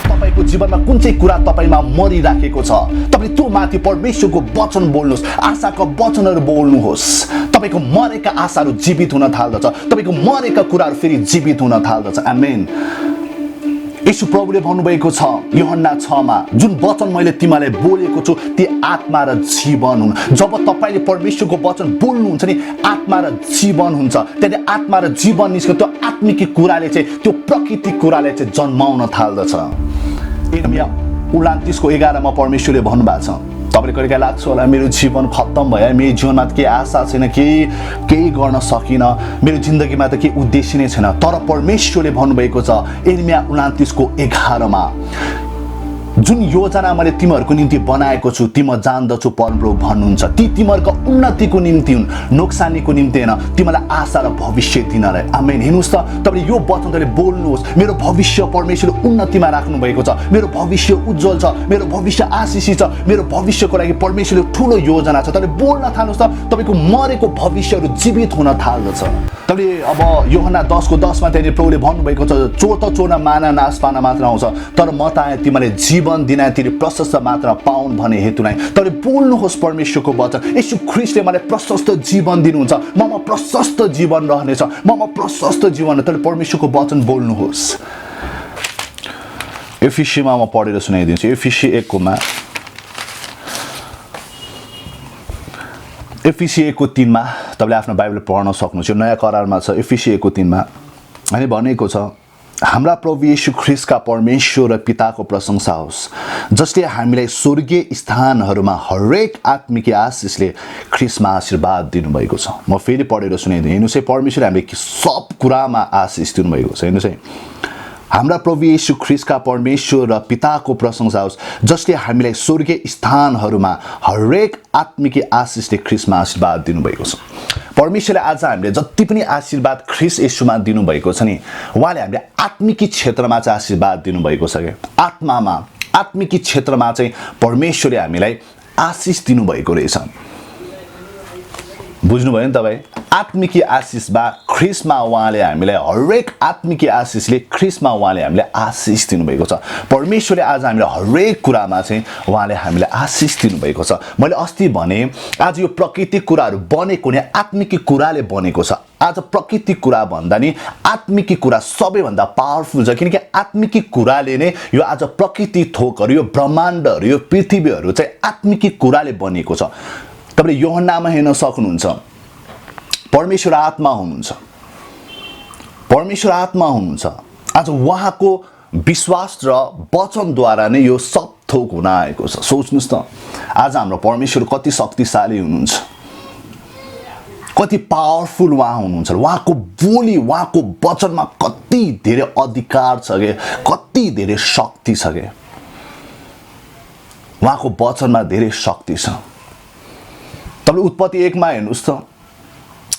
तपाईको जीवनमा कुन चाहिँ कुरा तपाईमा मरिराखेको छ तपाईले त्यो माथि परमेश्वरको वचन बोल्नुहोस् आशाका वचनहरू बोल्नुहोस् तपाईको मरेका आशाहरू जीवित हुन थाल्दछ तपाईको मरेका कुराहरू फेरि जीवित हुन थाल्दछ आमेन यीशु प्रभुले भन्नुभएको छ यूहन्ना 6 मा जुन वचन मैले तिमीलाई बोलेको छु ती आत्मा र जीवन हुन् जब तपाईले परमेश्वरको वचन बोल्नुहुन्छ नि आत्मा र जीवन हुन्छ त्यसले आत्मा र जीवन निस्क्यो त्यो आत्मिक कुराले चाहिँ त्यो प्राकृतिक कुराले चाहिँ जन्माउन थाल्दछ यिर्मिया 29 को 11 मा परमेश्वरले भन्नुभएको छ तपाईले कहिलेकाहीँ लाग्छ होला मेरो जीवन खत्तम भयो मेरो जीवनमा केही आशा छैन केही गर्न सकिन मेरो जिन्दगीमा त केही उद्देश्य नै छैन तर परमेश्वरले भन्नुभएको छ यिर्मिया 29 को 11 मा जुन योजना मैले तिमीहरूको निम्ति बनाएको छु ती म जान्दछु परमप्रभु भन्नुहुन्छ ती तिमीहरूको उन्नतिको निम्ति हुन् नोक्सानीको निम्ति हैन तिमीलाई आशा र भविष्य दिनलाई आमेन हेर्नुस् त तपाईले यो वचन तपाईले बोल्नुहोस् मेरो भविष्य परमेश्वरले उन्नतिमा राख्नु भएको छ मेरो भविष्य उज्जवल छ मेरो भविष्य आशिषित छ मेरो भविष्यको लागि परमेश्वरले ठूलो योजना छ तपाईले बोल्न थाल्नुस् त तपाईको मरेको भविष्यहरू जीवित हुन थाल्दछ तपाईले अब यूहन्ना 10 को 10 मा त्यहाँ प्रभुले भन्नुभएको छ चोर त चोर्न माना नाश पाना मात्र आउँछ तर म त आए तिमीले जीवन दिन तिमी प्रशस्त मात्रा पाउन् भन्ने हेतुलाई तपाईले बोल्नुहोस् परमेश्वरको वचन येशू ख्रीष्टले मलाई प्रशस्त जीवन दिनुहुन्छ ममा प्रशस्त जीवन रहनेछ ममा प्रशस्त जीवन तपाईले परमेश्वरको वचन बोल्नुहोस् एफिसीमा म पढेर सुनाइदिन्छु एफिसी 1 को मा एफिसी 1 को 3 मा तपाईले आफ्नो बाइबल पढ्न सक्नुहुन्छ नयाँ करारमा छ एफिसी 1 को 3 मा अनि भनेको छ हाम्रा प्रभु येशू ख्रीष्टका परमेश्वर र पिताको प्रशंसा होस् जसले हामीलाई स्वर्गीय स्थानहरूमा हरेक आत्मिक आशिषले ख्रीष्टमा आशीर्वाद दिनुभएको छ म फेरि पढेर सुनाइदिन्छु हेर्नुस् है परमेश्वरले हामीलाई सब कुरामा आशिष दिनुभएको छ हेर्नुस् है हाम्रा प्रभु येशू ख्रीष्टका परमेश्वर र पिताको प्रशंसा होस् जसले हामीलाई स्वर्गीय स्थानहरूमा हरेक आत्मिक आशिषले ख्रीष्टमा आशीर्वाद दिनुभएको छ परमेश्वरले आज हामीले जति पनि आशीर्वाद ख्रीष्ट येशूमा दिनुभएको छ नि उहाँले हामीले आत्मिक क्षेत्रमा चाहिँ आशीर्वाद दिनुभएको छ के आत्मामा आत्मिक क्षेत्रमा चाहिँ परमेश्वरले हामीलाई आशिष दिनुभएको रहेछ बुझ्नुभयो नि तपाई आत्मिक आशिष बा ख्रीष्टमा उहाँले हामीलाई हरेक आत्मिक आशिषले ख्रीष्टमा उहाँले हामीलाई आशिष दिनुभएको छ परमेश्वरले आज हामीलाई हरेक कुरामा चाहिँ उहाँले हामीलाई आशिष दिनुभएको छ मैले अस्ति भने आज यो प्राकृतिक कुराहरू बनेको नै आत्मिक कुराले बनेको छ आज प्राकृतिक कुरा भन्दा नि आत्मिक कुरा सबैभन्दा पावरफुल छ किनकि आत्मिक कुराले नै यो आज प्राकृतिक थोकहरू यो ब्रह्माण्डहरू यो पृथ्वीहरू चाहिँ आत्मिक कुराले बनेको छ तपाईले यूहन्नामा हेर्न सक्नुहुन्छ परमेश्वर आत्मा हुनुहुन्छ परमेश्वर आत्मा हुनुहुन्छ आज उहाँको विश्वास र वचनद्वारा नै यो सब थोक हुन आएको छ सोच्नुस् त आज हाम्रो परमेश्वर कति शक्तिशाली हुनुहुन्छ कति पावरफुल उहाँ हुनुहुन्छ उहाँको बोली उहाँको वचनमा कति धेरै अधिकार छ के कति धेरै शक्ति छ के उहाँको वचनमा धेरै शक्ति छ तपाईले उत्पत्ति 1 मा हेर्नुस् त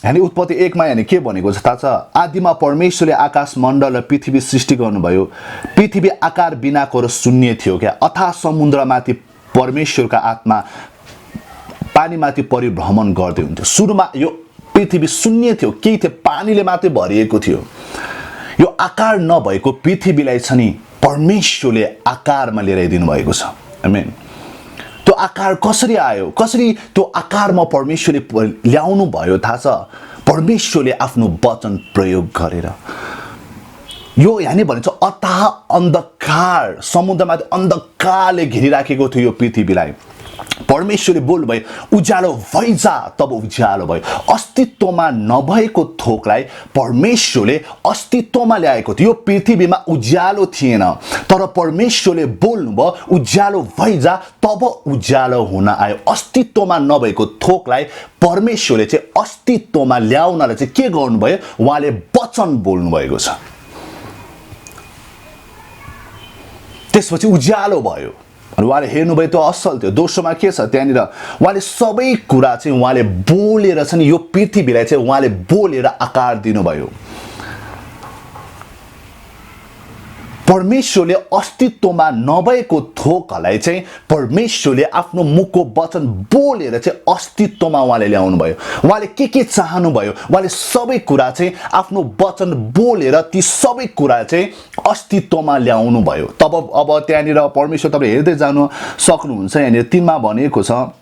यानी उत्पत्ति 1 मा यानी के भनेको छ थाहा छ आदिमा परमेश्वरले आकाश मण्डल र पृथ्वी सृष्टि गर्नुभयो पृथ्वी आकार बिनाको र शून्य थियो क्या अथाह समुद्रमाथि परमेश्वरका आत्मा पानीमाथि परिभ्रमण गर्दै हुन्थ्यो सुरुमा यो पृथ्वी शून्य थियो केही थियो पानीले मात्रै भरिएको थियो यो आकार नभएको पृथ्वीलाई छ नि परमेश्वरले आकारमा लिएर आइदिनु भएको छ आमेन त्यो आकार कसरी आयो कसरी त्यो आकारमा परमेश्वरले ल्याउनु भयो थाहा छ परमेश्वरले आफ्नो वचन प्रयोग गरेर यो यानी भनिन्छ अथाह अन्धकार समुद्रमा अन्धकारले घेरिराखेको थियो यो पृथ्वीलाई परमेश्वरले बोल्नुभयो उज्यालो भइजा तब उज्यालो भयो अस्तित्वमा नभएको थोकलाई परमेश्वरले अस्तित्वमा ल्याएको थियो यो पृथ्वीमा उज्यालो थिएन तर परमेश्वरले बोल्नुभयो उज्यालो भइजा तब उज्यालो हुन आयो अस्तित्वमा नभएको थोकलाई परमेश्वरले चाहिँ अस्तित्वमा ल्याउनलाई चाहिँ के गर्नुभयो उहाँले वचन बोल्नुभएको छ त्यसपछि उज्यालो भयो अनि उहाँले हेर्नुभयो त्यो असल थियो दोस्रोमा के छ त्यहाँनिर उहाँले सबै कुरा चाहिँ उहाँले बोलेर चाहिँ यो पृथ्वीलाई चाहिँ उहाँले बोलेर आकार दिनुभयो परमेश्वरले अस्तित्वमा नभएको थोकहरूलाई चाहिँ परमेश्वरले आफ्नो मुखको वचन बोलेर चाहिँ अस्तित्वमा उहाँले ल्याउनु भयो। उहाँले के चाहनुभयो, उहाँले सबै कुरा चाहिँ आफ्नो वचन बोलेर ती सबै कुरा चाहिँ अस्तित्वमा ल्याउनु भयो। तब अब त्यहाँनिर परमेश्वर तपाईले हेर्दै जानु सक्नुहुन्छ। यहाँनिर 3 मा भनेको छ,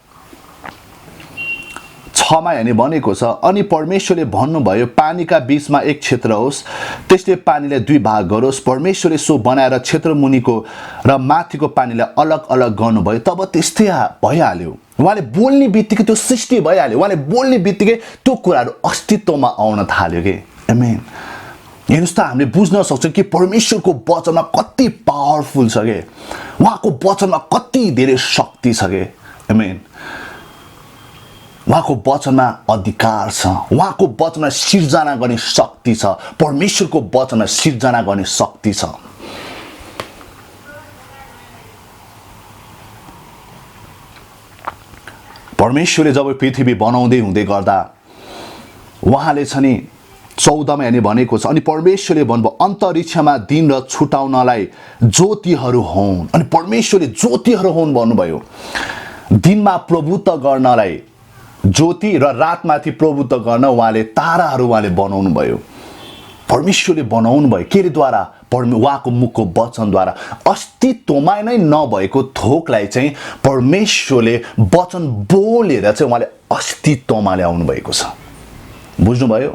6 मा यहाँ भनेको छ, अनि परमेश्वरले भन्नुभयो पानीका बीचमा एक क्षेत्र होस्, त्यसले पानीलाई 2 भाग गरोस्। परमेश्वरले सो बनाएर क्षेत्र मुनिको र माथिको पानीलाई अलग अलग गर्नुभयो। तब त्यस्तै भइहाल्यो। उहाँले बोल्ने बित्तिकै त्यो सृष्टि भइहाल्यो। उहाँले बोल्ने बित्तिकै त्यो कुराहरू अस्तित्वमा आउन थाल्यो के। आमेन। हेर्नुस् त, हामीले बुझ्न सक्छौँ कि परमेश्वरको वचनमा कति पावरफुल छ के, उहाँको वचनमा कति धेरै शक्ति छ के। आमेन। उहाँको वचनमा अधिकार छ, उहाँको वचनमा सिर्जना गर्ने शक्ति छ, परमेश्वरको वचनमा सिर्जना गर्ने शक्ति छ। परमेश्वरले जब पृथ्वी बनाउँदै हुँदै गर्दा उहाँले छ नि 14 मा यहाँ भनेको छ, अनि परमेश्वरले भन्नुभयो अन्तरिक्षमा दिन र छुटाउनलाई ज्योतिहरू हुन्। अनि परमेश्वरले ज्योतिहरू हुन् भन्नुभयो। दिनमा प्रभुत्व गर्नलाई ज्योति र रातमाथि प्रभुत्व गर्न उहाँले ताराहरू उहाँले बनाउनु भयो। परमेश्वरले बनाउनु भयो के द्वारा? उहाँको मुखको वचनद्वारा। अस्तित्वमा नै नभएको थोकलाई चाहिँ परमेश्वरले वचन बोलेर चाहिँ उहाँले अस्तित्वमा ल्याउनु भएको छ। बुझ्नुभयो?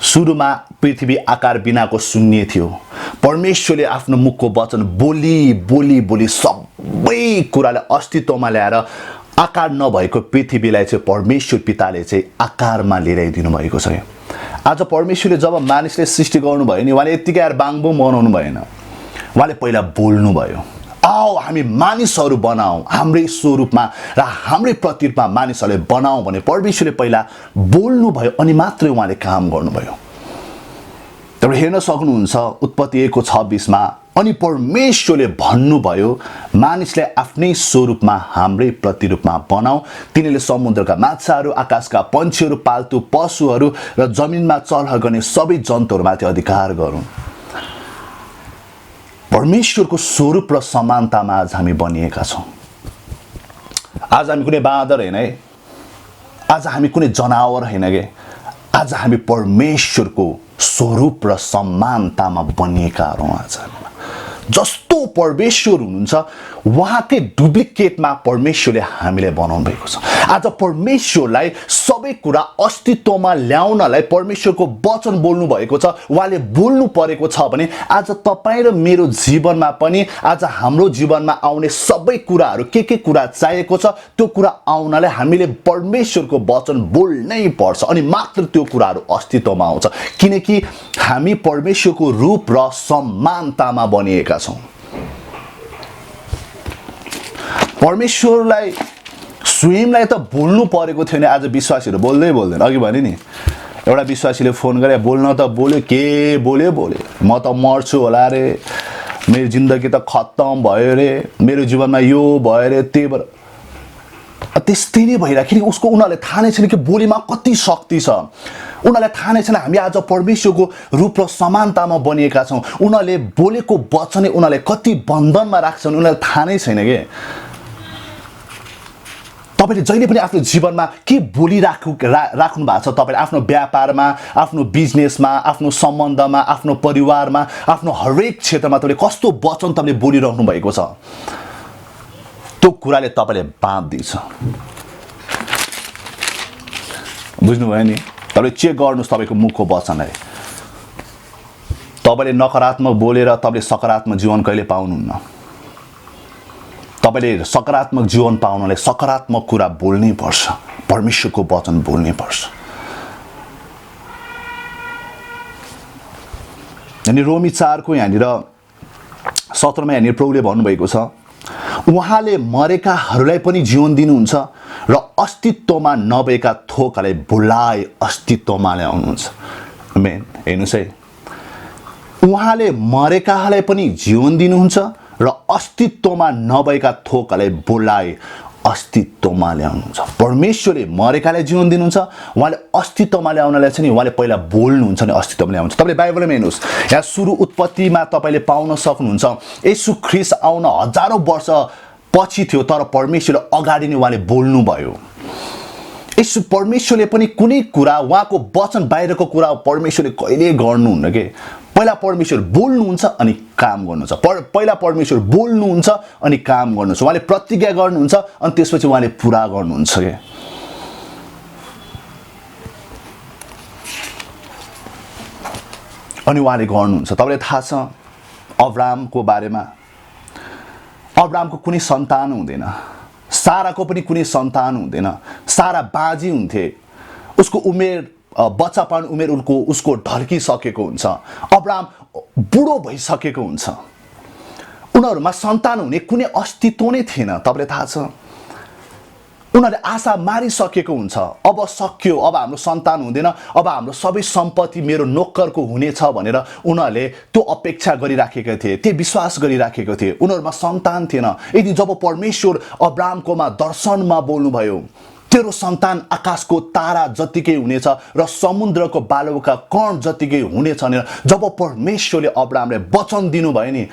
सुरुमा पृथ्वी आकार बिनाको शून्य थियो। परमेश्वरले आफ्नो मुखको वचन बोली सबै कुरालाई अस्तित्वमा ल्याएर आकार नभएको पृथ्वीलाई चाहिँ परमेश्वर पिताले चाहिँ आकारमा ल्याइदिनु भएको छ। आज परमेश्वरले जब मानिसले सृष्टि गर्नुभयो नि, उहाँले यत्तिकै आएर बाङबुङ बनाउनु भएन। उहाँले पहिला बोल्नु भयो, आओ हामी मानिसहरू बनाऊ हाम्रै स्वरूपमा र हाम्रै प्रतिरूपमा मानिसहरूले बनाऊ भने परमेश्वरले पहिला बोल्नु भयो, अनि मात्रै उहाँले काम गर्नुभयो। तपाईले हेर्न सक्नुहुन्छ उत्पत्ति 1:26 मा, अनि परमेश्वरले भन्नुभयो मानिसलाई आफ्नै स्वरूपमा हाम्रै प्रतिरूपमा बनाऊ, तिनीले समुद्रका माछाहरू, आकाशका पन्छीहरू, पाल्तु पशुहरू र जमिनमा चलहल गर्ने सबै जन्तुहरूमाथि अधिकार गरून्। परमेश्वरको स्वरूप र समानतामा आज हामी बनिएका छौँ। आज हामी कुनै बाँदर होइन है, आज हामी कुनै जनावर होइन के, आज हामी परमेश्वरको स्वरूप र समानतामा बनिएका हौँ। आज जस्तो परमेश्वर हुनुहुन्छ उहाँकै डुप्लिकेटमा परमेश्वरले हामीलाई बनाउनु भएको छ। आज परमेश्वरलाई सबै कुरा अस्तित्वमा ल्याउनलाई परमेश्वरको वचन बोल्नु भएको छ, उहाँले बोल्नु परेको छ भने आज तपाईँ र मेरो जीवनमा पनि आज हाम्रो जीवनमा आउने सबै कुराहरू के कुरा चाहिएको छ त्यो कुरा आउनलाई हामीले परमेश्वरको वचन बोल्नै पर्छ, अनि मात्र त्यो कुराहरू अस्तित्वमा आउँछ। किनकि हामी परमेश्वरको रूप र समानतामा बनिएका छौँ। परमेश्वरलाई स्वयंलाई त बोल्नु परेको थियो नि, आज विश्वासीहरू बोल्दैन। अघि भने नि एउटा विश्वासीले फोन गरे, बोल्न त बोल्यो, के बोल्यो, म त मर्छु होला रे, मेरो जिन्दगी त खत्तम भयो रे, मेरो जीवनमा यो भयो रे, त्यही भएर त्यस्तै नै भइरहेको। किनकि उसको उनीहरूले थाहा नै छैन कि बोलीमा कति शक्ति छ। उनीहरूलाई थाहा नै छैन हामी आज परमेश्वरको रूप र समानतामा बनिएका छौँ। उनीहरूले बोलेको वचनले उनीहरूले कति बन्धनमा राख्छन् उनीहरूलाई थाहा नै छैन के। तपाईले जहिले पनि आफ्नो जीवनमा के बोलिराख्नु भएको छ, तपाईले आफ्नो व्यापारमा, आफ्नो बिजनेसमा, आफ्नो सम्बन्धमा, आफ्नो परिवारमा, आफ्नो हरेक क्षेत्रमा तपाईले कस्तो वचन तपाईले बोलिराख्नु भएको छ, त्यो कुराले तपाईले बाँध्दैछ। बुझ्नुभयो नि? तपाईले चेक गर्नुहोस् तपाईको मुखको वचनलाई। तपाईले नकारात्मक बोलेर तपाईले सकारात्मक जीवन कहिले पाउनुहुन्न। तपाईले सकारात्मक जीवन पाउनलाई सकारात्मक कुरा बोल्नै पर्छ, परमेश्वरको वचन बोल्नै पर्छ। अनि रोमी 4 को यहाँनिर 17 मा यहाँनिर प्रभुले भन्नुभएको छ, उहाँले मरेकाहरूलाई पनि जीवन दिनुहुन्छ र अस्तित्वमा नभएका थोकहरूलाई बोलाइ अस्तित्वमा ल्याउनुहुन्छ। आमेन। हेर्नुहोस् है, उहाँले मरेकाहरूलाई पनि जीवन दिनुहुन्छ र अस्तित्वमा नभएका थोकहरूलाई बोलाइ अस्तित्वमा ल्याउनुहुन्छ। परमेश्वरले मरेकालाई जीवन दिनुहुन्छ, उहाँले अस्तित्वमा ल्याउनलाई चाहिँ नि उहाँले पहिला बोल्नुहुन्छ नि अस्तित्वमा ल्याउनुहुन्छ। तपाईँले बाइबलमा हेर्नुहोस्, यहाँ सुरु उत्पत्तिमा तपाईँले पाउन सक्नुहुन्छ येशू ख्रीष्ट आउन हजारौं वर्ष पछि थियो, तर परमेश्वरले अगाडि नै उहाँले बोल्नुभयो। यसो परमेश्वरले पनि कुनै कुरा उहाँको वचन बाहिरको कुरा परमेश्वरले कहिले गर्नुहुन्न के। पहिला परमेश्वर बोल्नुहुन्छ अनि काम गर्नुहुन्छ, पहिला परमेश्वर बोल्नुहुन्छ अनि काम गर्नुहुन्छ, उहाँले प्रतिज्ञा गर्नुहुन्छ अनि त्यसपछि उहाँले पुरा गर्नुहुन्छ के। अनि उहाँले गर्नुहुन्छ। तपाईँलाई थाहा छ अब्राहमको बारेमा, अब्राहमको कुनै सन्तान हुँदैन, साराको पनि कुनै सन्तान हुँदैन। सारा बाजी हुन्थे, उसको उमेर बच्चापन उमेर उसको ढल्किसकेको हुन्छ। अब्राहम बुढो भइसकेको हुन्छ, उनीहरूमा सन्तान हुने कुनै अस्तित्व नै थिएन। तपाईँलाई थाहा छ उनीहरूले आशा मारिसकेको हुन्छ, अब सक्यो, अब हाम्रो सन्तान हुँदैन, अब हाम्रो सबै सम्पत्ति मेरो नोकरको हुनेछ भनेर उनीहरूले त्यो अपेक्षा गरिराखेका थिए, त्यो विश्वास गरिराखेको थिए। उनीहरूमा सन्तान थिएन। यदि जब परमेश्वर अब्राहमकोमा दर्शनमा बोल्नुभयो तेरो सन्तान आकाशको तारा जतिकै हुनेछ र समुद्रको बालुका कण जतिकै हुनेछ भनेर जब परमेश्वरले अब्राहमलाई वचन दिनुभयो नि,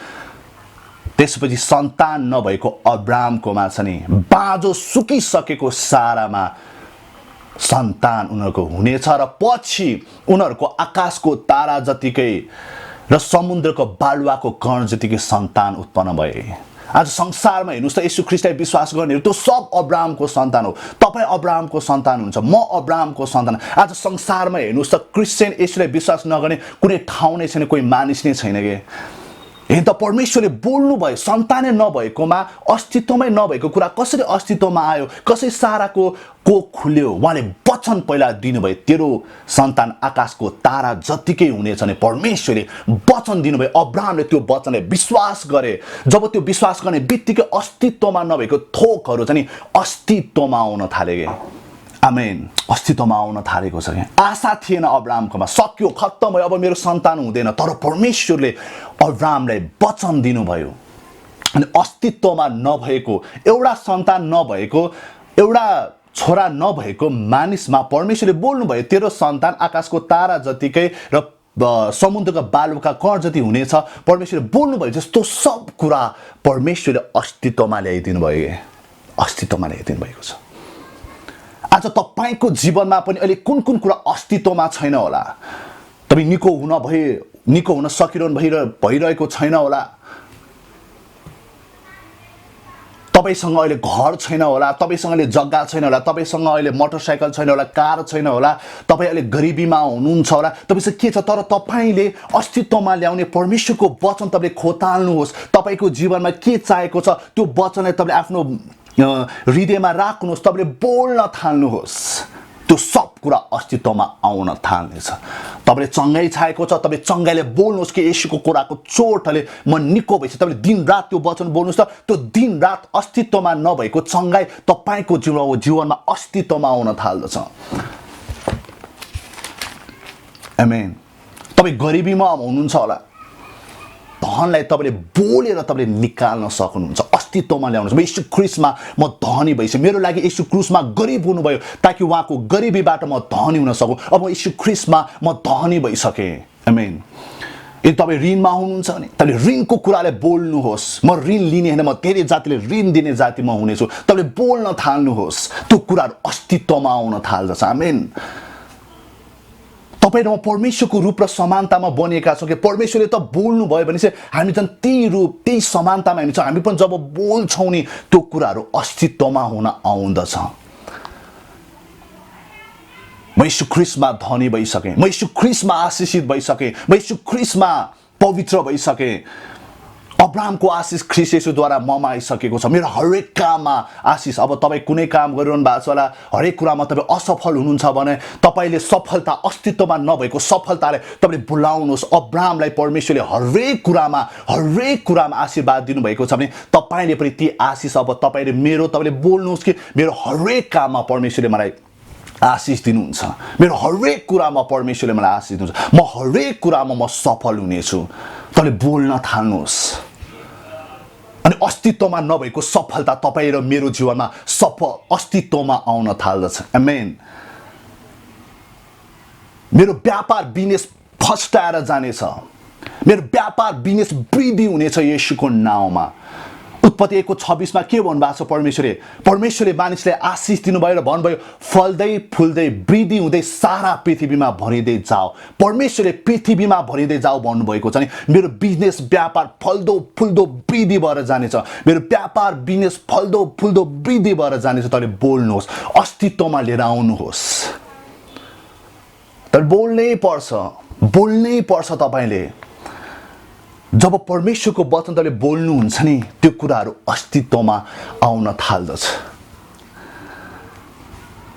त्यसपछि सन्तान नभएको अब्राहमकोमा छ नि बाँझो सुकिसकेको सारामा सन्तान उनीहरूको हुनेछ र पछि उनीहरूको आकाशको तारा जतिकै र समुद्रको बालुवाको कण जतिकै सन्तान उत्पन्न भए। आज संसारमा हेर्नुहोस् त येशू ख्रीष्टलाई विश्वास गर्नेहरू त्यो सब अब्राहमको सन्तान हो। तपाईँ अब्राहमको सन्तान हुनुहुन्छ, म अब्राहमको सन्तान। आज संसारमा हेर्नुहोस् त क्रिस्चियन येशूलाई विश्वास नगर्ने कुनै ठाउँ नै छैन, कोही मानिस नै छैन के। हेर्नु त परमेश्वरले बोल्नुभयो, सन्तानै नभएकोमा अस्तित्वमै नभएको कुरा कसरी अस्तित्वमा आयो, कसरी साराको कोख खुल्यो। उहाँले वचन पहिला दिनुभयो तेरो सन्तान आकाशको तारा जतिकै हुनेछ भने परमेश्वरले वचन दिनुभयो। अब्राहमले त्यो वचनलाई विश्वास गरे। जब त्यो विश्वास गर्ने बित्तिकै अस्तित्वमा नभएको थोकहरू चाहिँ नि अस्तित्वमा आउन थाले के। आमेन। अस्तित्वमा आउन थालेको छ। आशा थिएन अब्राहमकोमा, सक्यो, खत्तम भयो, अब मेरो सन्तान हुँदैन। तर परमेश्वरले अब्राहमलाई वचन दिनुभयो अनि अस्तित्वमा नभएको एउटा सन्तान नभएको एउटा छोरा नभएको मानिसमा परमेश्वरले बोल्नुभयो तेरो सन्तान आकाशको तारा जतिकै र समुद्रका बालुका कण जति हुनेछ। परमेश्वरले बोल्नुभयो जस्तो सब कुरा परमेश्वरले अस्तित्वमा ल्याइदिनु भयो, अस्तित्वमा ल्याइदिनु भएको छ। आज तपाईको जीवनमा पनि अहिले कुन कुन कुरा अस्तित्वमा छैन होला, तपाईँ निको हुन सकिरहनु भइरहेको छैन होला, तपाईसँग अहिले घर छैन होला, तपाईसँग अहिले जग्गा छैन होला, तपाईसँग अहिले मोटरसाइकल छैन होला, कार छैन होला, तपाईँ अहिले गरिबीमा हुनुहुन्छ होला, तपाईसँग के छ, तर तपाईले अस्तित्वमा ल्याउने परमेश्वरको वचन तपाईले खोताल्नुहोस्। तपाईको जीवनमा के चाहेको छ त्यो वचनलाई तपाईले आफ्नो हृदयमा राख्नुहोस्, तपाईले बोल्न थाल्नुहोस्, त्यो सब कुरा अस्तित्वमा आउन थाल्नेछ। तपाईले चङ्गाई चाहेको छ, तपाईले चङ्गाईले बोल्नुहोस् कि येशूको कुराको चोटले म निको भएपछि तपाईले दिनरात त्यो वचन बोल्नुहोस् त त्यो दिनरात अस्तित्वमा नभएको चङ्गाई तपाईको जीवनमा अस्तित्वमा आउन थाल्दछ। आमेन। तपाईँ गरिबीमा हुनुहुन्छ होला, धनलाई तपाईले बोलेर तपाईले निकाल्न सक्नुहुन्छ, अस्तित्वमा ल्याउनुहुन्छ। येशू ख्रीष्टमा म धनी भइसकेँ, मेरो लागि येशू क्रुसमा गरिब हुनुभयो ताकि उहाँको गरिबीबाट म धनी हुन सकूँ। अब येशू ख्रीष्टमा म धनी भइसकेँ। आमेन। यदि तपाईँ ऋणमा हुनुहुन्छ भने तपाईँले ऋणको कुरालाई बोल्नुहोस्। म ऋण लिने होइन, म धेरै जातिले ऋण दिने जातिमा हुनेछु। तपाईँले बोल्न थाल्नुहोस्, त्यो कुराहरू अस्तित्वमा आउन थाल्दछ। आमेन। तपाईँ र म परमेश्वरको रूप र समानतामा बनिएका छौँ कि परमेश्वरले त बोल्नुभयो भने चाहिँ हामी झन् त्यही रूप त्यही समानतामा हामी छौँ। हामी पनि जब बोल्छौँ नि त्यो कुराहरू अस्तित्वमा हुन आउँदछ। म येशू ख्रीष्टमा धनी भइसकेँ, म येशू ख्रीष्टमा आशीषित भइसकेँ, म येशू ख्रीष्टमा पवित्र भइसकेँ। अब्राहमको आशिष ख्रीष्ट येशूद्वारा ममा आइसकेको छ। मेरो हरेक काममा आशिष। अब तपाईँ कुनै काम गरिरहनु भएको छ होला, हरेक कुरामा तपाईँ असफल हुनुहुन्छ भने तपाईँले सफलता अस्तित्वमा नभएको सफलतालाई तपाईँले बोलाउनुहोस्। अब्राहमलाई परमेश्वरले हरेक कुरामा आशीर्वाद दिनुभएको छ भने तपाईँले पनि ती आशिष अब तपाईँले तपाईँले बोल्नुहोस् कि मेरो हरेक काममा परमेश्वरले मलाई आशिष दिनुहुन्छ, मेरो हरेक कुरामा परमेश्वरले मलाई आशिष दिनुहुन्छ, म हरेक कुरामा म सफल हुनेछु। तपाईँले बोल्न थाल्नुहोस् अनि अस्तित्वमा नभएको सफलता तपाईँ र मेरो जीवनमा अस्तित्वमा आउन थाल्दछ। आमेन। मेरो व्यापार बिजनेस फस्टाएर जानेछ। मेरो व्यापार बिजनेस वृद्धि हुनेछ येशूको नाउँमा। उत्पत्ति 1:26 मा के भन्नुभएको छ परमेश्वरले मानिसलाई आशिष दिनुभयो र भन्नुभयो फल्दै फुल्दै वृद्धि हुँदै सारा पृथ्वीमा भरिँदै जाओ। परमेश्वरले पृथ्वीमा भरिँदै जाओ भन्नुभएको छ नि। मेरो बिजनेस व्यापार फल्दो फुल्दो वृद्धि भएर जानेछ। मेरो व्यापार बिजनेस फल्दो फुल्दो वृद्धि भएर जानेछ। तपाईले बोल्नुहोस्, अस्तित्वमा लिएर आउनुहोस्। तर बोल्नै पर्छ तपाईले। जब परमेश्वरको वचन तपाईले बोल्नुहुन्छ नि त्यो कुराहरू अस्तित्वमा आउन थाल्दछ।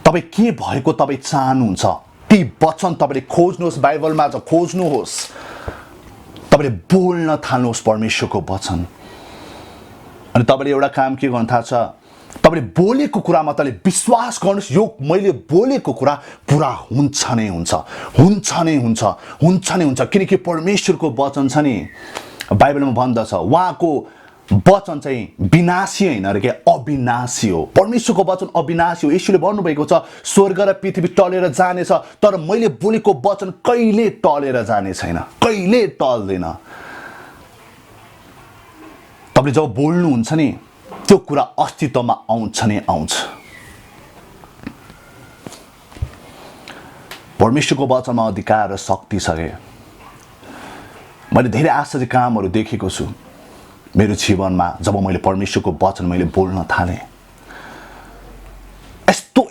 तपाई के भएको तपाई चाहनुहुन्छ ती वचन तपाईले खोज्नुहोस्, बाइबलमा खोज्नुहोस्, तपाईले बोल्न थाल्नुहोस् परमेश्वरको वचन। अनि तपाईले एउटा काम के गर्नु थाल्छ, तपाईले बोलेको कुरामा तपाईले विश्वास गर्नुहोस् यो मैले बोलेको कुरा पुरा हुन्छ नै हुन्छ किनकि परमेश्वरको वचन छ नि बाइबलमा भन्दछ उहाँको वचन चाहिँ विनाशी होइन रे, अविनाशी हो। परमेश्वरको वचन अविनाशी हो। येशूले भन्नुभएको छ स्वर्ग र पृथ्वी टलेर जानेछ तर मैले बोलेको वचन कहिले टलेर जाने छैन, कहिले टल्दैन। तपाईले जब बोल्नुहुन्छ नि त्यो कुरा अस्तित्वमा आउँछ नै आउँछ। परमेश्वरको वचनमा अधिकार र शक्ति छ के। मैले धेरै आश्चर्य कामहरू देखेको छु मेरो जीवनमा जब मैले परमेश्वरको वचन मैले बोल्न थालेँ।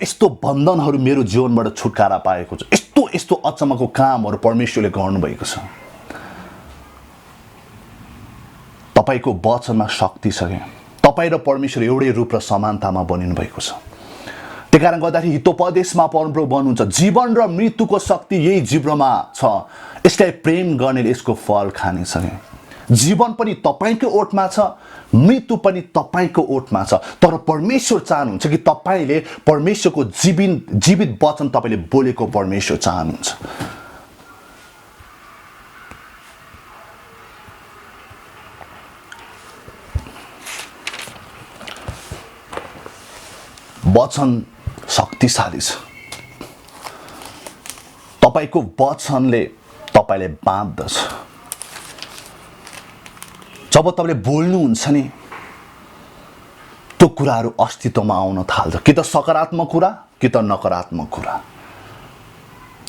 यस्तो बन्धनहरू मेरो जीवनबाट छुटकारा पाएको छु। यस्तो अचम्मको कामहरू परमेश्वरले गर्नुभएको छ। तपाईको वचनमा शक्ति छ के। तपाईँ र परमेश्वर एउटै रूप र समानतामा बनिनु भएको छ। त्यही कारण गर्दाखेरि हितोपदेशमा परमप्रभु भन्नुहुन्छ जीवन र मृत्युको शक्ति यही जिब्रोमा छ, यसलाई प्रेम गर्नेले यसको फल खानेछ। जीवन पनि तपाईको ओठमा छ, मृत्यु पनि तपाईको ओठमा छ। तर परमेश्वर चाहनुहुन्छ कि तपाईले परमेश्वरको जीवित वचन तपाईले बोलेको परमेश्वर चाहनुहुन्छ। वचन शक्तिशाली छ। तपाईको वचनले तपाईले बाँध्दछ। जब तपाईले बोल्नुहुन्छ नि त्यो कुराहरू अस्तित्वमा आउन थाल्छ, कि त सकारात्मक कुरा कि त नकारात्मक कुरा।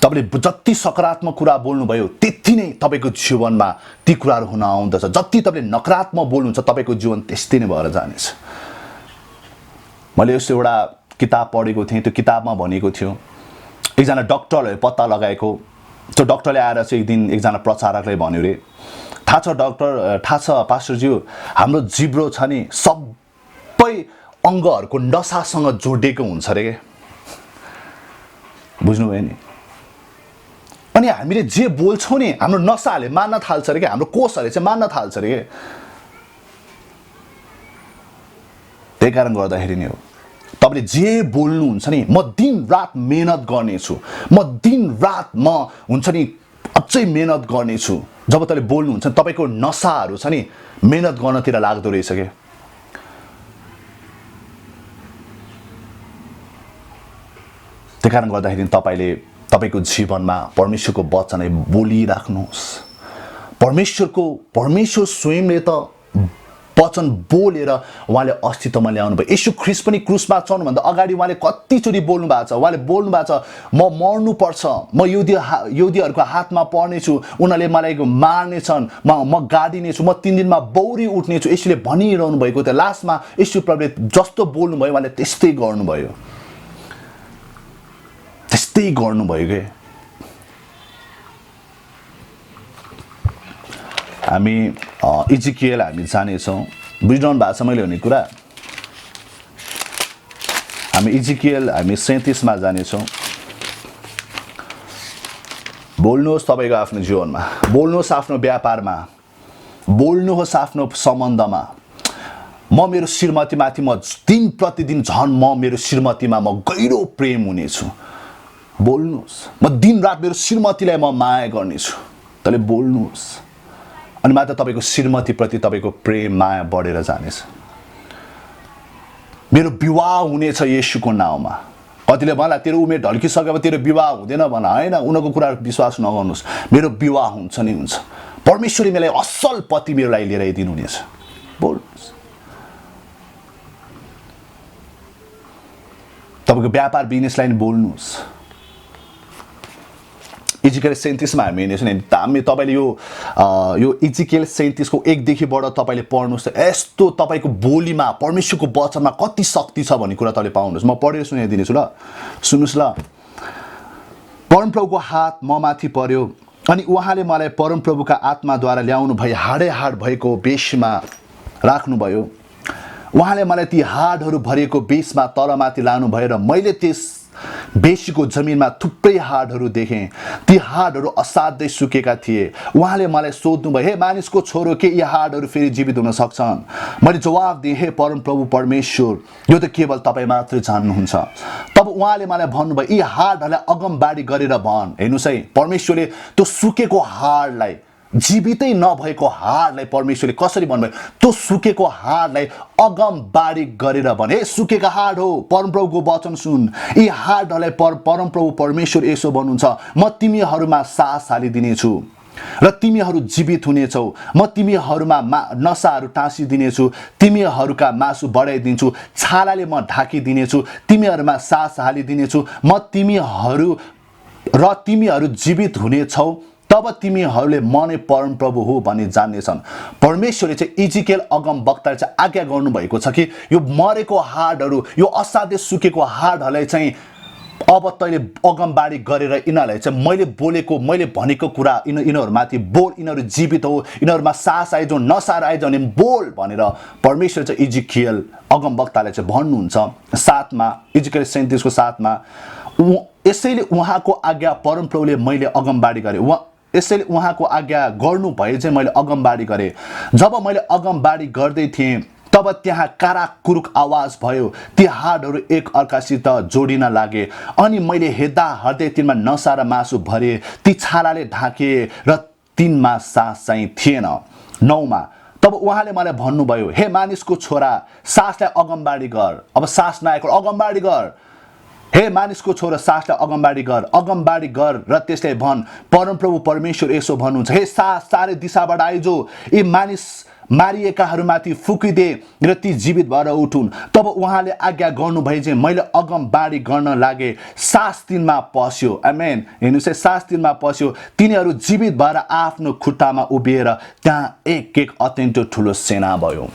तपाईले जति सकारात्मक कुरा बोल्नुभयो त्यति नै तपाईको जीवनमा ती कुराहरू हुन आउँदछ। जति तपाईले नकारात्मक बोल्नुहुन्छ तपाईको जीवन त्यस्तै नै भएर जानेछ। मैले यस्तो एउटा किताब पढेको थिएँ। त्यो किताबमा भनेको थियो एकजना डाक्टरले पत्ता लगाएको। त्यो डाक्टरले आएर चाहिँ एक दिन एकजना प्रचारकले भन्यो रे थाहा छ डाक्टर, थाहा छ पास्टरज्यू, हाम्रो जिब्रो छ नि सबै अङ्गहरूको नसासँग जोडिएको हुन्छ रे। बुझ्नुभयो नि। अनि हामीले जे बोल्छौँ नि हाम्रो नसाहरूले मान्न थाल्छ रे, हाम्रो कोषहरूले चाहिँ मान्न थाल्छ रे। त्यही कारण गर्दाखेरि नि हो तपाईले जे बोल्नुहुन्छ नि म दिन रात मेहनत गर्नेछु, म दिन रात म हुन्छ नि अझै मेहनत गर्नेछु। जब तपाईले बोल्नुहुन्छ तपाईको नसाहरू छ नि मेहनत गर्नतिर लाग्दो रहेछ के। त्यही कारण गर्दाखेरि तपाईले तपाईको जीवनमा परमेश्वरको वचनलाई बोलिराख्नुहोस्। परमेश्वर स्वयंले त वचन बोलेर उहाँले अस्तित्वमा ल्याउनु भयो। येशू ख्रीष्ट पनि क्रुसमा चढ्नुभन्दा अगाडि उहाँले कतिचोटि बोल्नु भएको छ। उहाँले बोल्नु भएको छ म मर्नुपर्छ, म यहुदीहरूको हातमा पर्नेछु, उनीहरूले मलाई मार्नेछन्, म गाडिनेछु, म 3 दिनमा बौरी उठ्नेछु। येशूले भनिरहनु भएको थियो। लास्टमा येशू प्रभुले जस्तो बोल्नुभयो उहाँले त्यस्तै गर्नुभयो, त्यस्तै गर्नुभयो के। हामी इजिकियल हामी जानेछौँ। बुझिरहनु भएको छ मैले भने कुरा। हामी इजिकियल हामी 37 मा जानेछौँ। बोल्नुहोस् तपाईको आफ्नो जीवनमा, बोल्नुहोस् आफ्नो व्यापारमा, बोल्नुहोस् आफ्नो सम्बन्धमा। म मेरो श्रीमतीमाथि म दिन प्रतिदिन झन् म मेरो श्रीमतीमा म गहिरो प्रेम हुनेछु। बोल्नुहोस् म दिन रात मेरो श्रीमतीलाई म माया गर्नेछु। तैले बोल्नुहोस्। अनि मात्र तपाईको श्रीमती प्रति तपाईको प्रेम माया बढेर जानेछ। मेरो विवाह हुनेछ येशूको नाउँमा। कतिले भन्ला तेरो उमेर ढल्किसकेपछि तेरो विवाह हुँदैन भन्ला, हैन, उनको कुरा विश्वास नगर्नुस्। मेरो विवाह हुन्छ नि हुन्छ। परमेश्वरले मलाई असल पति मेरो लागि लिएर दिनुहुनेछ। बोल्नुस्। तपाईको व्यापार बिजनेसलाई नि बोल्नुस्। इजिकेल 37 मा हामी हेर्नेछौँ नि, हामी तपाईले यो इजिकेल 37 को 1 देखि बाट तपाईले पढ्नुस्। यस्तो तपाईको बोलीमा परमेश्वरको वचनमा कति शक्ति छ भन्ने कुरा तपाईले पाउनुस्। म पढेर सुनाइदिनेछु ल, सुन्नुस् ल। परमप्रभुको हात म माथि पर्यो अनि उहाँले मलाई परमप्रभुका आत्माद्वारा ल्याउनु भई हाडे हाड भएको बेसमा राख्नुभयो। उहाँले मलाई ती हाडहरू भरिएको बेसमा तलमाथि लानु भयो र मैले त्यस बेसीको जमिनमा थुप्रै हाडहरू देखेँ। ती हाडहरू असाध्यै सुकेका थिए। उहाँले मलाई सोध्नुभयो, हे मानिसको छोरो, के यी हाडहरू फेरि जीवित हुन सक्छन्? मैले जवाफ दिएँ, हे परमप्रभु परमेश्वर, यो त केवल तपाईँ मात्रै जान्नुहुन्छ। तब उहाँले मलाई भन्नुभयो, यी हाडहरूलाई अगमबाडी गरेर भन्। हेर्नुहोस् है, परमेश्वरले त्यो सुकेको हाडलाई, जीवितै नभएको हाडलाई परमेश्वरले कसरी भन्नुभयो? त्यो सुकेको हाडलाई अगमबाडी गरेर भने, हे सुकेका हाड हो, परमप्रभुको वचन सुन। यी हाडहरूलाई परमप्रभु परमेश्वर यसो भन्नुहुन्छ, म तिमीहरूमा सास हालिदिनेछु र तिमीहरू जीवित हुनेछौ। म तिमीहरूमा नसाहरू टाँसिदिनेछु, तिमीहरूका मासु बढाइदिन्छु, छालाले म ढाकिदिनेछु, तिमीहरूमा सास हालिदिनेछु, म तिमीहरू जीवित हुनेछौ। तब तिमीहरूले म नै परमप्रभु हो भनी जान्नेछन्। परमेश्वरले चाहिँ इजिकेल अगम वक्ताले चाहिँ आज्ञा गर्नुभएको छ कि यो मरेको हाडहरू, यो असाध्यै सुकेको हाडहरूलाई चाहिँ अब तैँले अगमबाडी गरेर यिनीहरूलाई चाहिँ मैले बोलेको, मैले भनेको कुरा यिनीहरूमाथि बोल। यिनीहरू जीवित हो, यिनीहरूमा सास आइजाउँ, नसार आइजाउँ भने बोल भनेर परमेश्वर चाहिँ इजिकेल अगम वक्ताले चाहिँ भन्नुहुन्छ। 7 मा, इजिकेल 37 को 7 मा, यसैले उहाँको आज्ञा परमप्रभुले मैले अगमबाडी गरेँ। यसैले उहाँको आज्ञा गर्नु भए चाहिँ मैले अगमबाडी गरेँ। जब मैले अगमबाडी गर्दै थिएँ तब त्यहाँ काराकुरुक आवाज भयो। ती हाडहरू एक अर्कासित जोडिन लागे अनि मैले हेर्दा हृदय तिनमा नसा र मासु भरे, ती छालाले ढाके र तिनमा सास चाहिँ थिएन। 9 मा, तब उहाँले मलाई भन्नुभयो, हे मानिसको छोरा, सासलाई अगमबाडी गर। अब सास नआएको अगमबाडी गर। हे मानिसको छोरा, सासलाई अगमबाडी गर र त्यसलाई भन्, परमप्रभु परमेश्वर यसो भन्नुहुन्छ, हे सास चारै दिशाबाट आइजो, यी मानिस मारिएकाहरूमाथि फुकिदे र ती जीवित भएर उठुन्। तब उहाँले आज्ञा गर्नुभयो चाहिँ मैले अगमबाडी गर्न लागे। सास तिनमा पस्यो। आमेन। हेर्नुहोस् है, सास तिनमा पस्यो। तिनीहरू जीवित भएर आफ्नो खुट्टामा उभिएर त्यहाँ एक एक अत्यन्त ठुलो सेना भयो।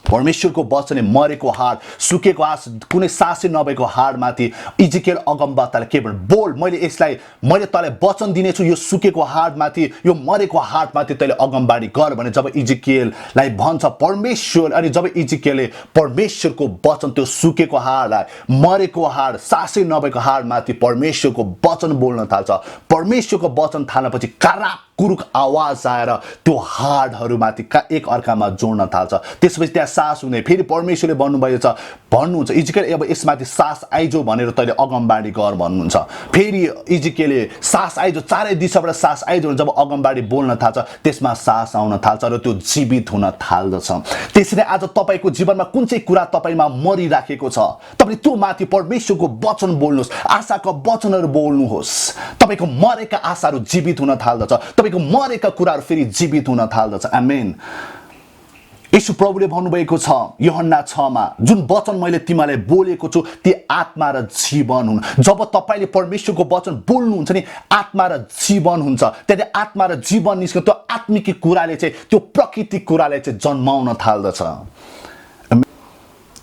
परमेश्वरको वचनले मरेको हाड, सुकेको हाड, कुनै सासै नभएको हाडमाथि इजिकेल अगमवक्ताले के भन्नु? बोल, मैले तँलाई वचन दिनेछु, यो सुकेको हाडमाथि, यो मरेको हाडमाथि तैँले अगमबाडी गर भने जब इजिकेललाई भन्छ परमेश्वर, अनि जब इजिकेलले परमेश्वरको वचन त्यो सुकेको हाडलाई, मरेको हाड, सासै नभएको हाडमाथि परमेश्वरको वचन बोल्न थाल्छ। परमेश्वरको वचन थाल्नपछि काराकुरुक आवाज आएर त्यो हाडहरूमाथि एक अर्कामा जोड्न थाल्छ। त्यसपछि त्यहाँ सास हुने, फेरि परमेश्वरले भन्नुहुन्छ इजिकेल अब यसमाथि सास आइजो भनेर तैँले अगमबाडी गर भन्नुहुन्छ। फेरि इजिकेलले सास आइजो, चारै दिशाबाट सास आइजो भने जब अगमबाडी बोल्न थाल्छ त्यसमा सास आउन थाल्छ र त्यो जीवित हुन थाल्दछ। त्यसरी आज तपाईँको जीवनमा कुन चाहिँ कुरा तपाईँमा मरिराखेको छ, तपाईँले त्यो माथि परमेश्वरको वचन बोल्नुहोस्, आशाका वचनहरू बोल्नुहोस्। तपाईँको मरेका आशाहरू जीवित हुन थाल्दछ, तपाईँको मरेका कुराहरू फेरि जीवित हुन थाल्दछ। आमेन। यीशु प्रभुले भन्नुभएको छ यूहन्ना 6 मा, जुन वचन मैले तिमीलाई बोलेको छु ती आत्मा र जीवन हुन्। जब तपाईले परमेश्वरको वचन बोल्नुहुन्छ नि, आत्मा र जीवन हुन्छ। त्यहाँदेखि आत्मा र जीवन निस्कन्छ। त्यो आत्मिक कुराले चाहिँ, त्यो प्राकृतिक कुराले चाहिँ जन्माउन थाल्दछ।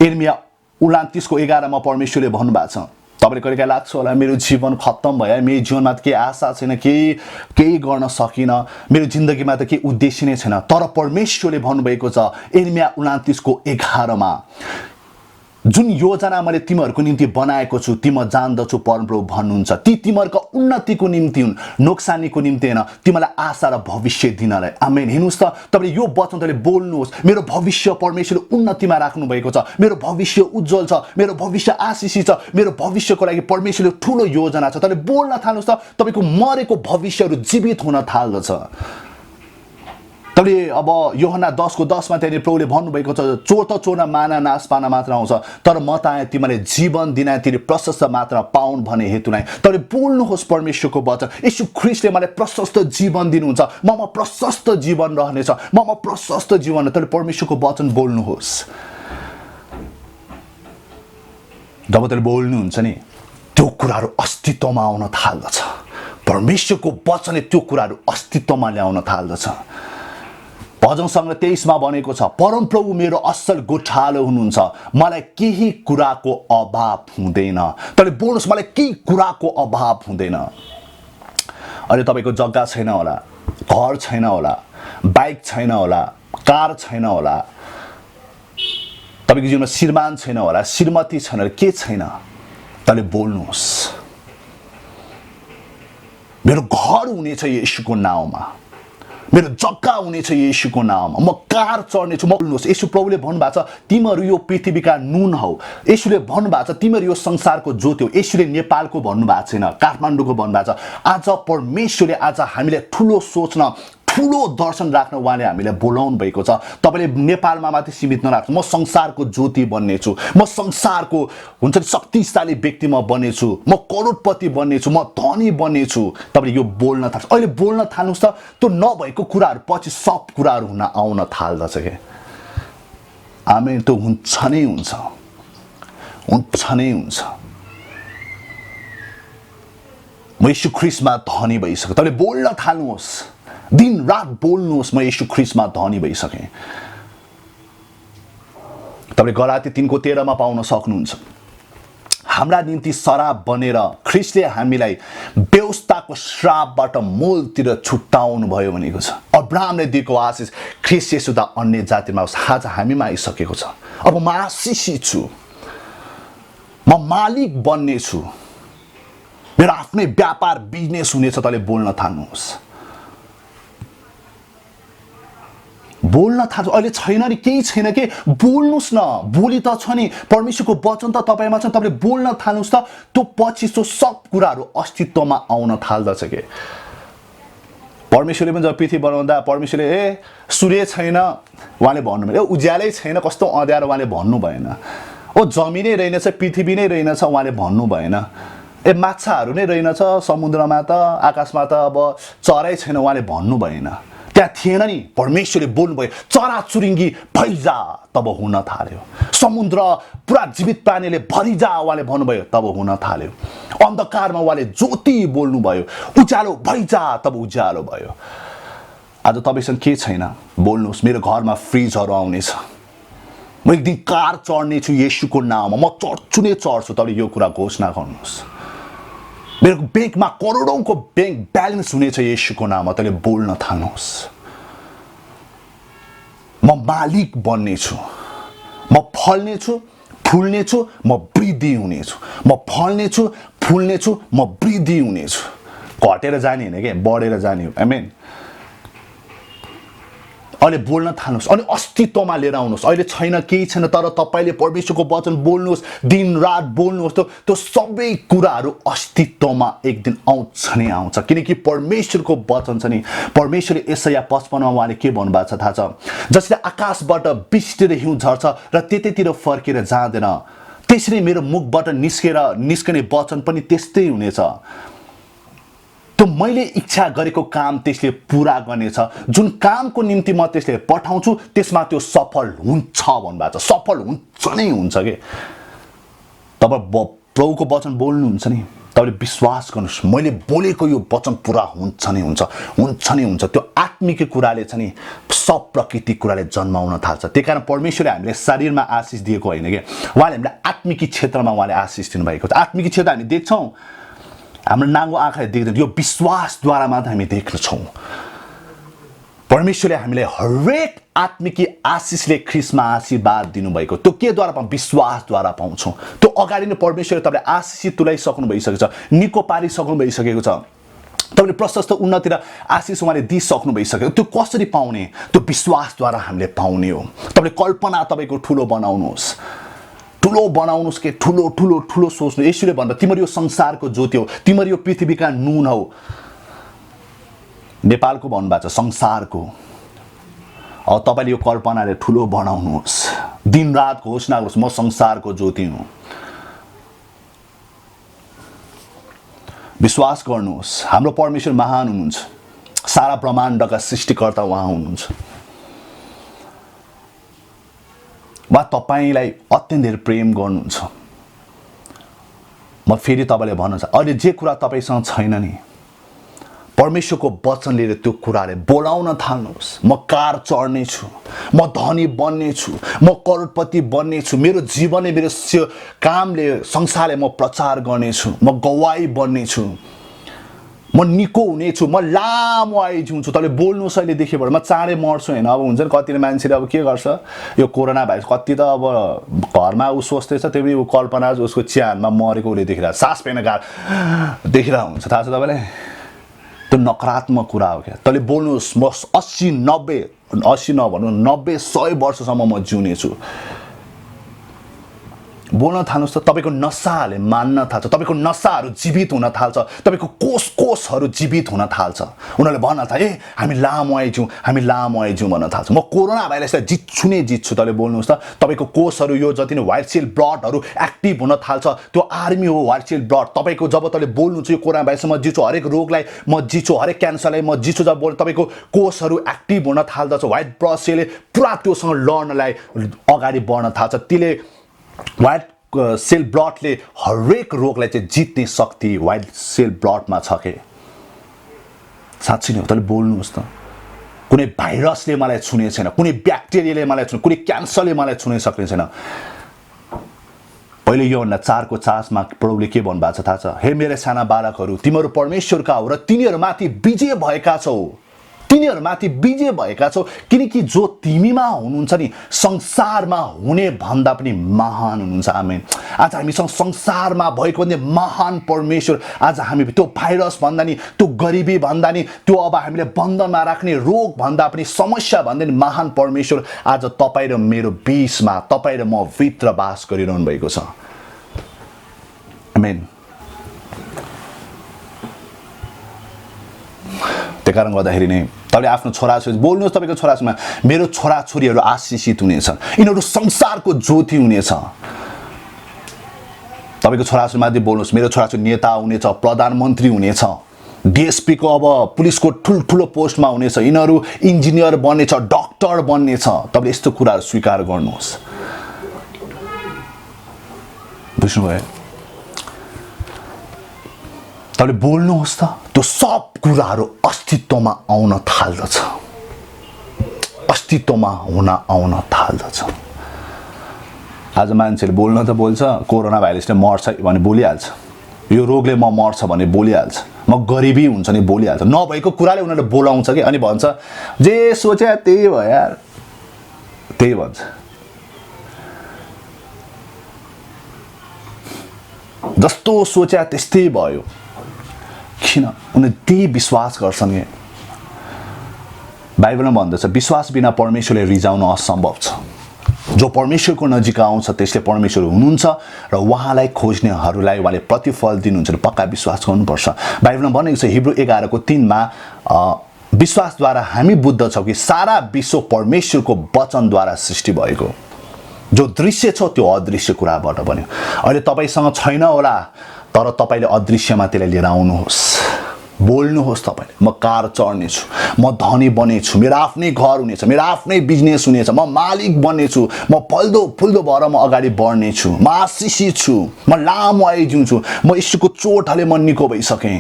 यिर्मया 29 को 11 मा परमेश्वरले भन्नुभएको छ, तपाईले कहिले लाग्छ होला मेरो जीवन खत्तम भयो, मेरो जीवनमा त केही आशा छैन, केही गर्न सकिनँ, मेरो जिन्दगीमा त केही उद्देश्य नै छैन। तर परमेश्वरले भन्नुभएको छ यिर्मया 29 को 11 मा, जुन योजना मैले तिमीहरूको निम्ति बनाएको छु तिमी जान्दछु परमप्रभु भन्नुहुन्छ, ती तिमीहरूका उन्नतिको निम्ति हुन्, नोक्सानीको निम्ति हैन, तिमीलाई आशा र भविष्य दिनलाई। आमेन। हेर्नुस् त, तपाईले यो वचन तपाईले बोल्नुहोस्, मेरो भविष्य परमेश्वरले उन्नतिमा राख्नु भएको छ, मेरो भविष्य उज्जवल छ, मेरो भविष्य आशिषित छ, मेरो भविष्यको लागि परमेश्वरले ठूलो योजना छ। तपाईले बोल्न थाल्नुहोस् त, तपाईको मरेको भविष्यहरू जीवित हुन थाल्दछ। तैँले अब यूहन्ना 10:10 मा त्यहाँनिर प्रभुले भन्नुभएको छ, चोर त चोर्न माना नाश पाना मात्र आउँछ, तर म त आएँ तिमीले जीवन दिन, तिनी प्रशस्त मात्रा पाउन् भन्ने हेतुलाई। तैँले बोल्नुहोस् परमेश्वरको वचन। यीशु ख्रीष्टले मलाई प्रशस्त जीवन दिनुहुन्छ, ममा प्रशस्त जीवन रहनेछ, ममा प्रशस्त जीवन। तैँले परमेश्वरको वचन बोल्नुहोस्। जब तैँले बोल्नुहुन्छ नि, त्यो कुराहरू अस्तित्वमा आउन थाल्दछ। परमेश्वरको वचनले त्यो कुराहरू अस्तित्वमा ल्याउन थाल्दछ। भजन सङ्ग्रह 23 मा भनेको छ, परमप्रभु मेरो असल गोठालो हुनुहुन्छ, मलाई केही कुराको अभाव हुँदैन। तैँले बोल्नुहोस्, मलाई केही कुराको अभाव हुँदैन। अहिले तपाईँको जग्गा छैन होला, घर छैन होला, बाइक छैन होला, कार छैन होला, तपाईँको जीवनमा श्रीमान छैन होला, श्रीमती छैन होला, के छैन, तैँले बोल्नुहोस्, मेरो घर हुनेछ येशूको नाउँमा, मेरो जग्गा हुनेछ येशूको नाउँमा, म कार चढ्नेछु। म बोल्नुहोस्। येशू प्रभुले भन्नुभएको छ, तिमीहरू यो पृथ्वीका नुन हौ। येशूले भन्नुभएको छ, तिमीहरू यो संसारको ज्योति हो। येशूले नेपालको भन्नुभएको छैन, काठमाडौँको भन्नुभएको छ। आज परमेश्वरले आज हामीलाई ठुलो सोच्न, ठुलो दर्शन राख्न उहाँले हामीलाई बोलाउनु भएको छ। तपाईँले नेपालमा मात्रै सीमित नराख्नु, म संसारको ज्योति बन्नेछु, म संसारको हुन्छ नि शक्तिशाली व्यक्ति म बन्नेछु, म करोडपति बन्नेछु, म धनी बन्नेछु। तपाईँले यो बोल्न थाल्छ। अहिले बोल्न थाल्नुहोस् त, त्यो नभएको कुराहरू पछि सब कुराहरू आउन थाल्दछ के। आमेन। त्यो हुन्छ नै हुन्छ, हुन्छ नै हुन्छ। म यीशु ख्रीष्टमा धनी भइसकेँ। तपाईँले बोल्न थाल्नुहोस्, दिन रात बोल्नुहोस्, म यीशु ख्रीष्टमा धनी भइसकेँ। तपाईँले गलाती 3:13 मा पाउन सक्नुहुन्छ, हाम्रा निम्ति शराब बनेर ख्रीष्टले हामीलाई व्यवस्थाको श्रापबाट मूलतिर छुट्टाउनु भयो भनेको छ। अब्राहमले दिएको आशिष ख्रीष्ट येशू त अन्य जातिमा आज हामीमा आइसकेको छ। अब म आशिषी छु, म मालिक बन्नेछु, मेरो आफ्नै व्यापार बिजनेस हुनेछ। तैँले बोल्न थाल्नुहोस्, बोल्न थाल्छ। अहिले छैन नि, केही छैन के, बोल्नुहोस् न। बोली त छ नि, परमेश्वरको वचन त तपाईँमा छ। तपाईँले बोल्न थाल्नुहोस् त, त्यो पछि त्यो सब कुराहरू अस्तित्वमा आउन थाल्दछ के। परमेश्वरले पनि जब पृथ्वी बनाउँदा परमेश्वरले सूर्य छैन उहाँले भन्नु भएन, उज्यालै छैन कस्तो अँध्यारो उहाँले भन्नु भएन, जमिनै रहेनछ, पृथ्वी नै रहेनछ उहाँले भन्नु भएन, माछाहरू नै रहेनछ समुद्रमा त, आकाशमा त अब चरै छैन उहाँले भन्नु भएन। त्यहाँ थिएन नि, परमेश्वरले बोल्नुभयो, चराचुरुङ्गी भइजा, तब हुन थाल्यो। समुद्र पुरा जीवित प्राणीले भरिजा उहाँले भन्नुभयो, तब हुन थाल्यो। अन्धकारमा उहाँले ज्योति बोल्नुभयो, उज्यालो भइजा, तब उज्यालो भयो। आज तपाईँसँग के छैन, बोल्नुहोस्। मेरो घरमा फ्रिजहरू आउनेछ, म एक दिन कार चढ्नेछु येशूको नाउँमा, म चढ्छु नै चढ्छु। तपाईँले यो कुरा घोषणा गर्नुहोस्। मेरो ब्याङ्कमा करोडौँको ब्याङ्क ब्यालेन्स हुनेछ येशूको नाममा। तैँले बोल्न थाल्नुहोस्, म मालिक बन्नेछु, म फल्नेछु, फुल्नेछु, म वृद्धि हुनेछु, म फल्नेछु, फुल्नेछु, म वृद्धि हुनेछु। घटेर जाने होइन क्या, बढेर जाने हो। आमेन। अहिले बोल्न थाल्नुहोस्, अनि अस्तित्वमा लिएर आउनुहोस्। अहिले छैन, केही छैन, तर तपाईँले परमेश्वरको वचन बोल्नुहोस्, दिन रात बोल्नुहोस्, त्यो सबै कुराहरू अस्तित्वमा एक दिन आउँछ नै आउँछ। किनकि परमेश्वरको वचन छ नि। परमेश्वरले यशाया 55 मा उहाँले के भन्नुभएको छ थाहा छ, जसले आकाशबाट बिस्टेर हिउँ झर्छ र त्यतैतिर फर्केर जाँदैन, त्यसरी मेरो मुखबाट निस्कने वचन पनि त्यस्तै हुनेछ। त्यो मैले इच्छा गरेको काम त्यसले पुरा गर्नेछ, जुन कामको निम्ति म त्यसले पठाउँछु त्यसमा त्यो सफल हुन्छ भन्नुभएको छ। सफल हुन्छ नै हुन्छ के। तपाईँ प्रभुको वचन बोल्नुहुन्छ नि, तपाईँले विश्वास गर्नुहोस्, मैले बोलेको यो वचन पुरा हुन्छ नै हुन्छ, हुन्छ नै हुन्छ। त्यो आत्मिक कुराले छ नि, सब प्रकृति कुराले जन्माउन थाल्छ। त्यही कारण परमेश्वरले हामीले शरीरमा आशिष दिएको होइन कि, उहाँले हामीलाई आत्मिक क्षेत्रमा उहाँले आशिष दिनुभएको छ। आत्मिक क्षेत्र हामी देख्छौँ, हाम्रो नाङ्गो आँखाले देख्दैन, यो विश्वासद्वारा मात्र हामी देख्छौँ। परमेश्वरले हामीलाई हरेक आत्मिकी आशिषले ख्रीष्टमा आशीर्वाद दिनुभएको, त्यो केद्वारा पाउँछौँ? विश्वासद्वारा पाउँछौँ। त्यो अगाडि नै परमेश्वरले तपाईँले आशिषित तुल्याइसक्नु भइसकेको छ, निको पारिसक्नु भइसकेको छ, तपाईँले प्रशस्त उन्नति र आशिष उहाँले दिइसक्नु भइसक्यो। त्यो कसरी पाउने? त्यो विश्वासद्वारा हामीले पाउने हो। तपाईँले कल्पना तपाईँको ठुलो बनाउनुहोस्, ठुलो बनाउनुहोस् के, ठुलो ठुलो ठुलो सोच्नु। यसैले भन्दा तिमीहरू यो संसारको ज्योति हो, तिमीहरू यो पृथ्वीका नुन हौ। नेपालको भन्नुभएको छ संसारको, अब तपाईँले यो कल्पनाले ठुलो बनाउनुहोस्, दिनरात घोषणा गर्नुहोस्, म संसारको ज्योति हुँ। विश्वास गर्नुहोस्, हाम्रो परमेश्वर महान हुनुहुन्छ, सारा ब्रह्माण्डका सृष्टिकर्ता उहाँ हुनुहुन्छ। उहाँ तपाईँलाई अत्यन्त धेरै प्रेम गर्नुहुन्छ। म फेरि तपाईँले भन्न चाहन्छु, अहिले जे कुरा तपाईँसँग छैन नि, परमेश्वरको वचन लिएर त्यो कुराले बोलाउन थाल्नुहोस्। म कार चढ्नेछु, म धनी बन्नेछु, म करोडपति बन्नेछु, मेरो जीवनले, मेरो कामले, संसारले म प्रचार गर्नेछु, म गवाई बन्नेछु, म निको हुनेछु, म लामो आयु जिउँछु। तपाईँले बोल्नुहोस् अहिले देखिबाट, म चाँडै मर्छु होइन। अब हुन्छ नि कतिले मान्छेले अब के गर्छ, यो कोरोना भाइरस कति त अब घरमा ऊ सोच्दै छ, त्यो ऊ कल्पना उसको च्यानमा मरेको उसले देखिरहेको, सास फेर्न गाह्रो देखिरहेको हुन्छ। थाहा छ तपाईँलाई, त्यो नकारात्मक कुरा हो क्या। तैँले बोल्नुहोस्, म 80 नभनौँ 90 100 वर्षसम्म म जिउनेछु। बोल्न थाल्नुहोस् त। तपाईँको नसाहरूले मान्न थाल्छ, तपाईँको नसाहरू जीवित हुन थाल्छ, तपाईँको कोषहरू जीवित हुन थाल्छ। उनीहरूले भन्न थाल्छ, ए हामी लामो आइज्यौँ, हामी लामो आइज्यौँ भन्न थाल्छ। म कोरोना भाइरसलाई जित्छु नै जित्छु। तैँले बोल्नुहोस् त। तपाईँको कोषहरू, यो जति नै व्हाइट सेल ब्लडहरू एक्टिभ हुन थाल्छ, त्यो आर्मी हो व्हाइट सेल ब्लड। तपाईँको जब तैँले बोल्नुहुन्छ यो कोरोना भाइरस म जित्छु, हरेक रोगलाई म जित्छु, हरेक क्यान्सरलाई म जित्छु, जब बोल्नु तपाईँको कोषहरू एक्टिभ हुन थाल्दछ, व्हाइट ब्लड सेलले पुरा त्योसँग लड्नलाई अगाडि बढ्न थाल्छ। त्यसले व्हाइट सेल ब्लडले हरेक रोगलाई चाहिँ जित्ने शक्ति व्हाइट सेल ब्लडमा छ के। साँच्चै नै हो। तैँले बोल्नुहोस् त। कुनै भाइरसले मलाई छुने छैन, कुनै ब्याक्टेरियाले मलाई छुने, कुनै क्यान्सरले मलाई छुन सक्ने छैन। पहिले योहन्ना 4को 4मा प्रभुले के भन्नुभएको छ थाहा छ? हे मेरा साना बालकहरू, तिमीहरू परमेश्वरका हो र तिनीहरूमाथि विजय भएका छौ, तिनीहरूमाथि विजय भएका छौ, किनकि जो तिमीमा हुनुहुन्छ नि संसारमा हुने भन्दा पनि महान हुनुहुन्छ। आमेन। आज हामीसँग संसारमा भएको भन्दा महान परमेश्वर, आज हामी त्यो भाइरस भन्दा नि, त्यो गरिबी भन्दा नि, त्यो अब हामीले बन्धनमा राख्ने रोग भन्दा पनि, समस्या भन्दा नि महान परमेश्वर आज तपाईँ र मेरो बीचमा, तपाईँ र म भित्र बास गरिरहनु भएको छ। आमेन। त्यो कारण गर्दाखेरि नै तपाईँले आफ्नो छोराछोरी बोल्नुहोस्। तपाईँको छोराछोरीमा, मेरो छोराछोरीहरू आशिषित हुनेछन्, यिनीहरू संसारको ज्योति हुनेछ। तपाईँको छोराछोरीमाथि बोल्नुहोस्, मेरो छोराछोरी नेता हुनेछ, प्रधानमन्त्री हुनेछ, डिएसपीको अब पुलिसको ठुल्ठुलो पोस्टमा हुनेछ, यिनीहरू इन्जिनियर बन्नेछ, डक्टर बन्नेछ। तपाईँले यस्तो कुराहरू स्वीकार गर्नुहोस्। बुझ्नुभयो? तपाईँले बोल्नुहोस् त। त्यो सब कुराहरू अस्तित्वमा आउन थाल्दछ, अस्तित्वमा आउन थाल्दछ। आज मान्छेले बोल्न त बोल्छ, कोरोना भाइरसले मर्छ भने बोलिहाल्छ, यो रोगले म मर्छ भने बोलिहाल्छ, म गरिबी हुन्छ नि बोलिहाल्छ। नभएको कुराले उनीहरूले बोलाउँछ कि, अनि भन्छ जे सोचे त्यही भयो यार, त्यही भन्छ। जस्तो सोचे त्यस्तै भयो। किन? उनीहरूले त्यही विश्वास गर्छन् कि। बाइबलमा भन्दछ विश्वास बिना परमेश्वरले रिजाउन असम्भव छ। जो परमेश्वरको नजिक आउँछ त्यसले परमेश्वर हुनुहुन्छ र उहाँलाई खोज्नेहरूलाई उहाँले प्रतिफल दिनुहुन्छ। पक्का विश्वास गर्नुपर्छ। बाइबलमा भनेको छ हिब्रू 11को 3मा विश्वासद्वारा हामी बुझ्दछौँ कि सारा विश्व परमेश्वरको वचनद्वारा सृष्टि भएको, जो दृश्य छ त्यो अदृश्य कुराबाट बन्यो। अहिले तपाईँसँग छैन होला, तर तपाईँले अदृश्यमा त्यसलाई लिएर आउनुहोस्। बोल्नुहोस् तपाईँले, म कार चढ्नेछु, म धनी बनेछु, मेरो आफ्नै घर हुनेछ, मेरो आफ्नै बिजनेस हुनेछ, म मालिक बन्नेछु, म फल्दो फुल्दो भएर म अगाडि बढ्नेछु, म आशिषित छु, म लामो आयु जिउँछु, म यीशुको चोटले म निको भइसकेँ,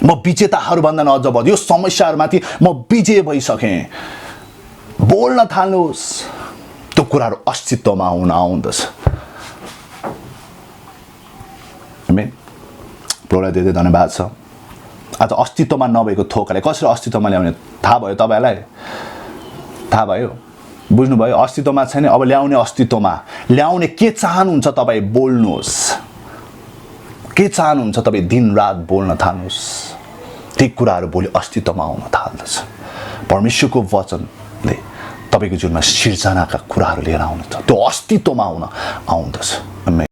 म विजेताहरूभन्दा नअझ बढी यो समस्याहरूमाथि म विजय भइसकेँ। बोल्न थाल्नुहोस्। त्यो कुराहरू अस्तित्वमा आउँदछ। प्रभुलाई धेरै धन्यवाद छ। आज अस्तित्वमा नभएको थोकलाई कसरी अस्तित्वमा ल्याउने थाहा भयो तपाईँलाई? थाहा भयो? बुझ्नुभयो? अस्तित्वमा छैन, अब ल्याउने अस्तित्वमा ल्याउने। के चाहनुहुन्छ तपाईँ? बोल्नुहोस्। के चाहनुहुन्छ तपाईँ? दिनरात बोल्न थाल्नुहोस्। ती कुराहरू भोलि अस्तित्वमा आउन थाल्दछ। परमेश्वरको वचनले तपाईँको जीवनमा सिर्जनाका कुराहरू लिएर आउनुहुन्छ, त्यो अस्तित्वमा आउँदछ।